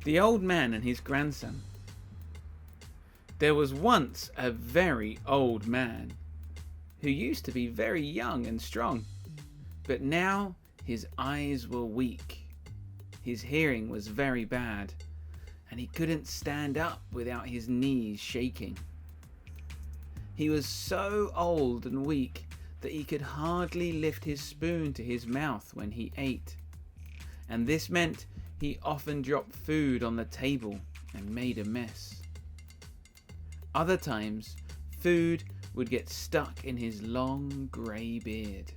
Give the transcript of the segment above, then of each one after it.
The old man and his grandson. There was once a very old man who used to be very young and strong, but now his eyes were weak, his hearing was very bad, and he couldn't stand up without his knees shaking. He was so old and weak that he could hardly lift his spoon to his mouth when he ate, and this meant he often dropped food on the table and made a mess. Other times, food would get stuck in his long grey beard.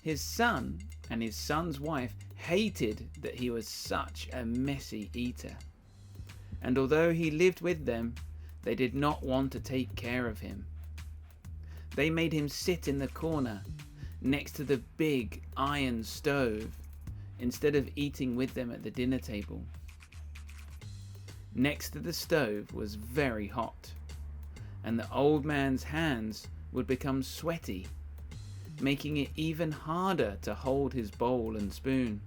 His son and his son's wife hated that he was such a messy eater, and although he lived with them, they did not want to take care of him. They made him sit in the corner next to the big iron stove instead of eating with them at the dinner table. Next to the stove was very hot, and the old man's hands would become sweaty, making it even harder to hold his bowl and spoon.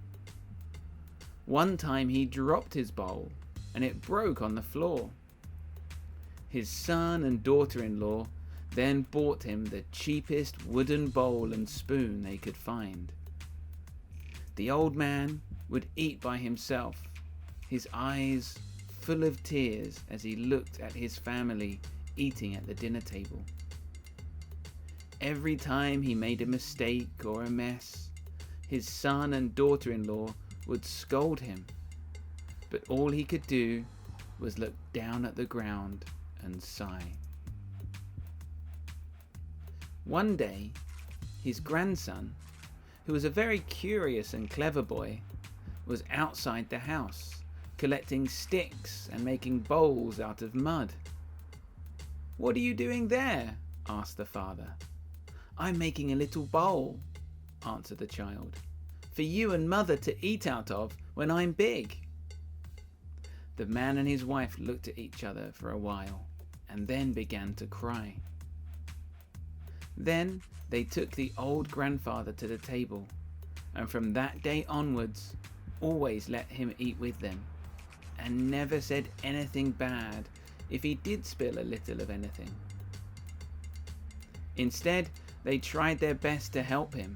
One time he dropped his bowl and it broke on the floor. His son and daughter-in-law then bought him the cheapest wooden bowl and spoon they could find. The old man would eat by himself, his eyes full of tears as he looked at his family eating at the dinner table. Every time he made a mistake or a mess, his son and daughter-in-law would scold him, but all he could do was look down at the ground and sigh. One day, his grandson, who was a very curious and clever boy, was outside the house collecting sticks and making bowls out of mud. "What are you doing there?" asked the father. "I'm making a little bowl," answered the child, "for you and mother to eat out of when I'm big." The man and his wife looked at each other for a while and then began to cry. Then they took the old grandfather to the table, and from that day onwards always let him eat with them, and never said anything bad if he did spill a little of anything. Instead, they tried their best to help him.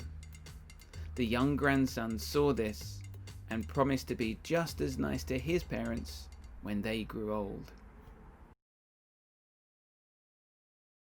The young grandson saw this and promised to be just as nice to his parents when they grew old.